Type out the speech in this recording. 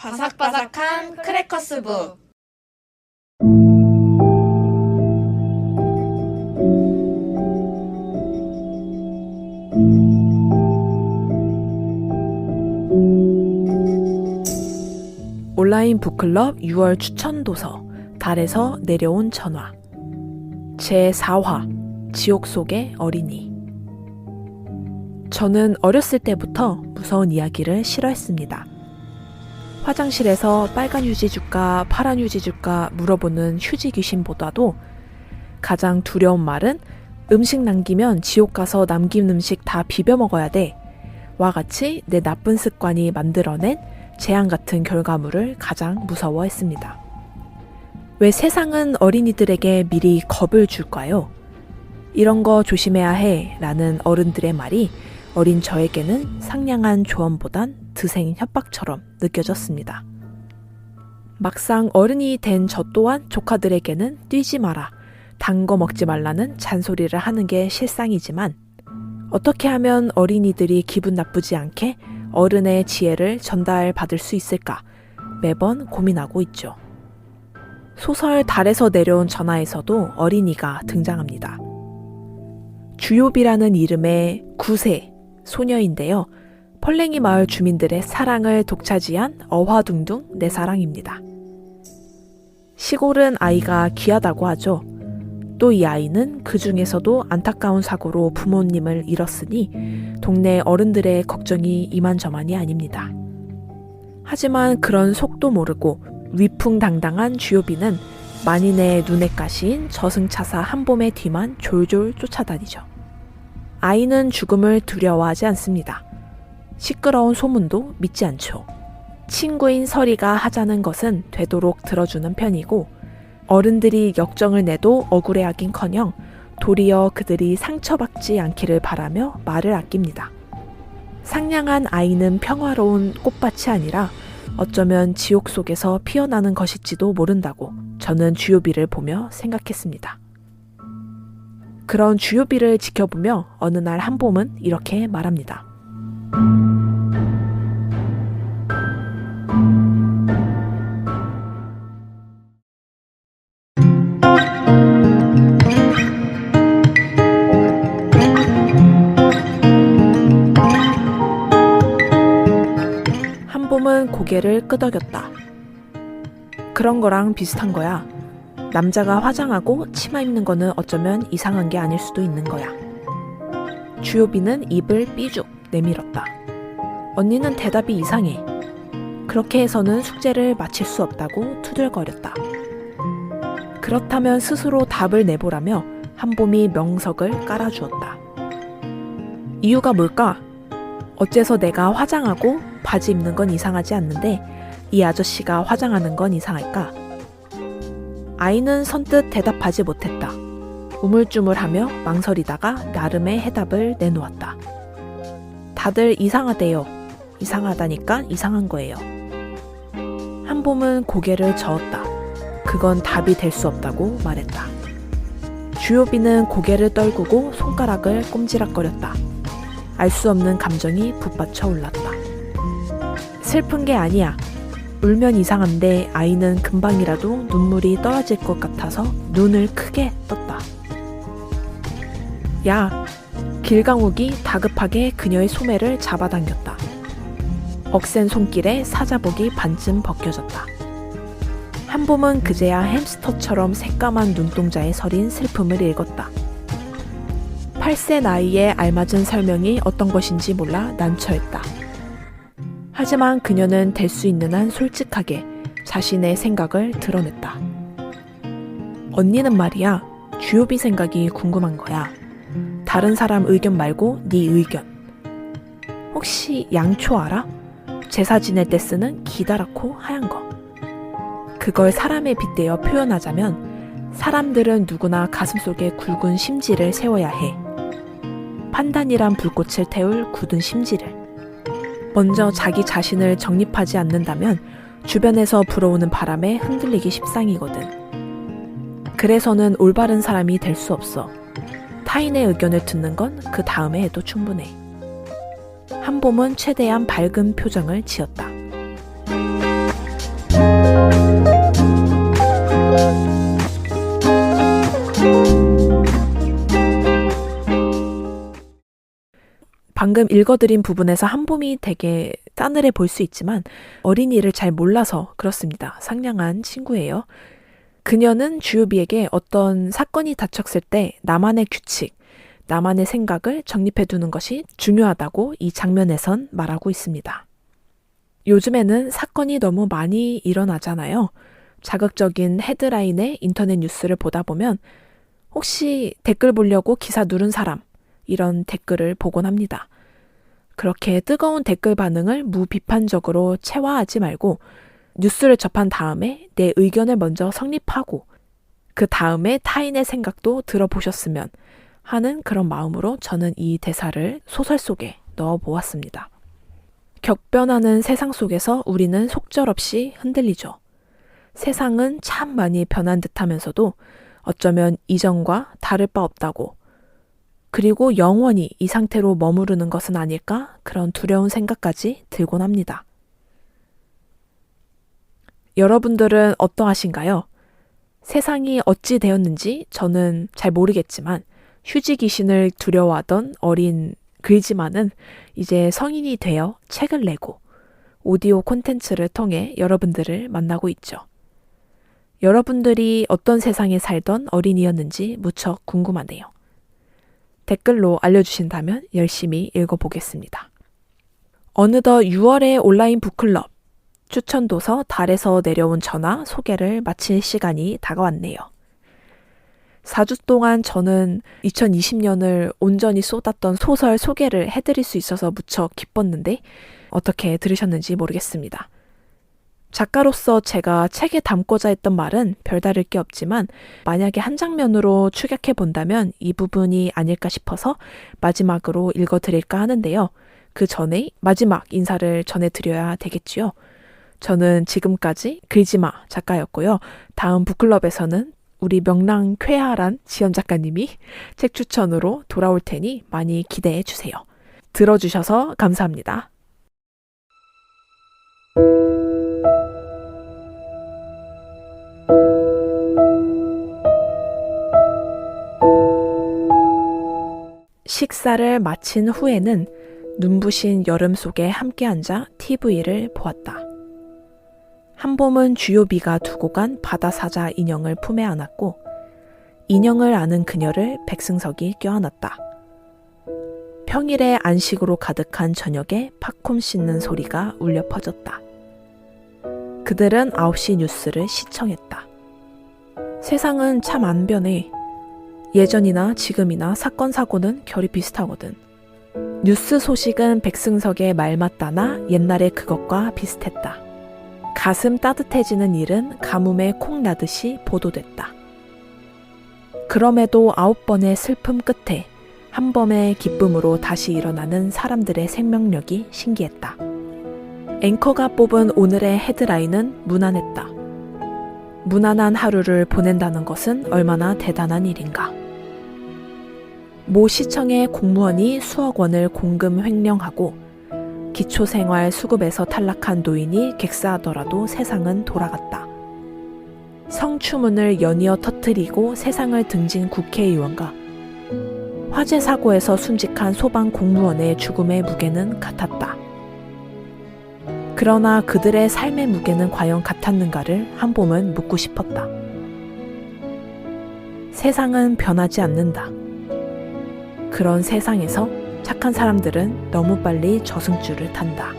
바삭바삭한 크래커스북. 온라인 북클럽 6월 추천도서 달에서 내려온 전화 제4화 지옥 속의 어린이. 저는 어렸을 때부터 무서운 이야기를 싫어했습니다. 화장실에서 빨간 휴지 줄까 파란 휴지 줄까 물어보는 휴지 귀신보다도 가장 두려운 말은 음식 남기면 지옥 가서 남긴 음식 다 비벼 먹어야 돼 와 같이 내 나쁜 습관이 만들어낸 재앙 같은 결과물을 가장 무서워했습니다. 왜 세상은 어린이들에게 미리 겁을 줄까요? 이런 거 조심해야 해 라는 어른들의 말이 어린 저에게는 상냥한 조언보단 드생 협박처럼 느껴졌습니다. 막상 어른이 된 저 또한 조카들에게는 뛰지 마라, 단 거 먹지 말라는 잔소리를 하는 게 실상이지만 어떻게 하면 어린이들이 기분 나쁘지 않게 어른의 지혜를 전달받을 수 있을까 매번 고민하고 있죠. 소설 달에서 내려온 전화에서도 어린이가 등장합니다. 주요비라는 이름의 9세 소녀인데요. 펄랭이 마을 주민들의 사랑을 독차지한 어화둥둥 내사랑입니다. 시골은 아이가 귀하다고 하죠. 또 이 아이는 그 중에서도 안타까운 사고로 부모님을 잃었으니 동네 어른들의 걱정이 이만저만이 아닙니다. 하지만 그런 속도 모르고 위풍당당한 주요비는 만인의 눈에 가시인 저승차사 한봄의 뒤만 졸졸 쫓아다니죠. 아이는 죽음을 두려워하지 않습니다. 시끄러운 소문도 믿지 않죠. 친구인 설이가 하자는 것은 되도록 들어주는 편이고 어른들이 역정을 내도 억울해하긴커녕 도리어 그들이 상처받지 않기를 바라며 말을 아낍니다. 상냥한 아이는 평화로운 꽃밭이 아니라 어쩌면 지옥 속에서 피어나는 것일지도 모른다고 저는 주요비를 보며 생각했습니다. 그런 주요비를 지켜보며 어느 날 한봄은 이렇게 말합니다. 한봄은 고개를 끄덕였다. 그런 거랑 비슷한 거야. 남자가 화장하고 치마 입는 거는 어쩌면 이상한 게 아닐 수도 있는 거야. 주요비는 입을 삐죽 내밀었다. 언니는 대답이 이상해. 그렇게 해서는 숙제를 마칠 수 없다고 투덜거렸다. 그렇다면 스스로 답을 내보라며 한봄이 명석을 깔아주었다. 이유가 뭘까? 어째서 내가 화장하고 바지 입는 건 이상하지 않는데 이 아저씨가 화장하는 건 이상할까? 아이는 선뜻 대답하지 못했다. 우물쭈물하며 망설이다가 나름의 해답을 내놓았다. 다들 이상하대요. 이상하다니까 이상한 거예요. 한봄은 고개를 저었다. 그건 답이 될 수 없다고 말했다. 주요비는 고개를 떨구고 손가락을 꼼지락거렸다. 알 수 없는 감정이 북받쳐 올랐다. 슬픈 게 아니야. 울면 이상한데 아이는 금방이라도 눈물이 떨어질 것 같아서 눈을 크게 떴다. 야! 길강욱이 다급하게 그녀의 소매를 잡아당겼다. 억센 손길에 사자복이 반쯤 벗겨졌다. 한봄은 그제야 햄스터처럼 새까만 눈동자에 서린 슬픔을 읽었다. 8세 나이에 알맞은 설명이 어떤 것인지 몰라 난처했다. 하지만 그녀는 될 수 있는 한 솔직하게 자신의 생각을 드러냈다. 언니는 말이야, 주요비 생각이 궁금한 거야. 다른 사람 의견 말고 네 의견. 혹시 양초 알아? 제사 지낼 때 쓰는 기다랗고 하얀 거. 그걸 사람에 빗대어 표현하자면 사람들은 누구나 가슴속에 굵은 심지를 세워야 해. 판단이란 불꽃을 태울 굳은 심지를. 먼저 자기 자신을 정립하지 않는다면 주변에서 불어오는 바람에 흔들리기 십상이거든. 그래서는 올바른 사람이 될 수 없어. 타인의 의견을 듣는 건 그 다음에 해도 충분해. 한봄은 최대한 밝은 표정을 지었다. 방금 읽어드린 부분에서 한봄이 되게 싸늘해 볼 수 있지만 어린이를 잘 몰라서 그렇습니다. 상냥한 친구예요. 그녀는 주요비에게 어떤 사건이 닥쳤을 때 나만의 규칙, 나만의 생각을 정립해두는 것이 중요하다고 이 장면에선 말하고 있습니다. 요즘에는 사건이 너무 많이 일어나잖아요. 자극적인 헤드라인의 인터넷 뉴스를 보다 보면 혹시 댓글 보려고 기사 누른 사람, 이런 댓글을 보곤 합니다. 그렇게 뜨거운 댓글 반응을 무비판적으로 체화하지 말고 뉴스를 접한 다음에 내 의견을 먼저 성립하고 그 다음에 타인의 생각도 들어보셨으면 하는 그런 마음으로 저는 이 대사를 소설 속에 넣어보았습니다. 격변하는 세상 속에서 우리는 속절없이 흔들리죠. 세상은 참 많이 변한 듯하면서도 어쩌면 이전과 다를 바 없다고, 그리고 영원히 이 상태로 머무르는 것은 아닐까 그런 두려운 생각까지 들곤 합니다. 여러분들은 어떠하신가요? 세상이 어찌 되었는지 저는 잘 모르겠지만 휴지 귀신을 두려워하던 어린 글지만은 이제 성인이 되어 책을 내고 오디오 콘텐츠를 통해 여러분들을 만나고 있죠. 여러분들이 어떤 세상에 살던 어린이였는지 무척 궁금하네요. 댓글로 알려주신다면 열심히 읽어보겠습니다. 어느덧 6월의 온라인 북클럽 추천도서 달에서 내려온 전화 소개를 마칠 시간이 다가왔네요. 4주 동안 저는 2020년을 온전히 쏟았던 소설 소개를 해드릴 수 있어서 무척 기뻤는데 어떻게 들으셨는지 모르겠습니다. 작가로서 제가 책에 담고자 했던 말은 별다를 게 없지만 만약에 한 장면으로 축약해 본다면 이 부분이 아닐까 싶어서 마지막으로 읽어드릴까 하는데요. 그 전에 마지막 인사를 전해드려야 되겠지요. 저는 지금까지 글지마 작가였고요. 다음 북클럽에서는 우리 명랑 쾌활한 지연 작가님이 책 추천으로 돌아올 테니 많이 기대해 주세요. 들어주셔서 감사합니다. 식사를 마친 후에는 눈부신 여름 속에 함께 앉아 TV를 보았다. 한봄은 주요비가 두고 간 바다사자 인형을 품에 안았고 인형을 안은 그녀를 백승석이 껴안았다. 평일에 안식으로 가득한 저녁에 팝콘 씹는 소리가 울려 퍼졌다. 그들은 9시 뉴스를 시청했다. 세상은 참 안 변해. 예전이나 지금이나 사건 사고는 결이 비슷하거든. 뉴스 소식은 백승석의 말 맞다나 옛날의 그것과 비슷했다. 가슴 따뜻해지는 일은 가뭄에 콩 나듯이 보도됐다. 그럼에도 9번의 슬픔 끝에 한 번의 기쁨으로 다시 일어나는 사람들의 생명력이 신기했다. 앵커가 뽑은 오늘의 헤드라인은 무난했다. 무난한 하루를 보낸다는 것은 얼마나 대단한 일인가. 모 시청의 공무원이 수억 원을 공금 횡령하고 기초생활 수급에서 탈락한 노인이 객사하더라도 세상은 돌아갔다. 성추문을 연이어 터뜨리고 세상을 등진 국회의원과 화재 사고에서 순직한 소방 공무원의 죽음의 무게는 같았다. 그러나 그들의 삶의 무게는 과연 같았는가를 한봄은 묻고 싶었다. 세상은 변하지 않는다. 그런 세상에서 착한 사람들은 너무 빨리 저승줄을 탄다.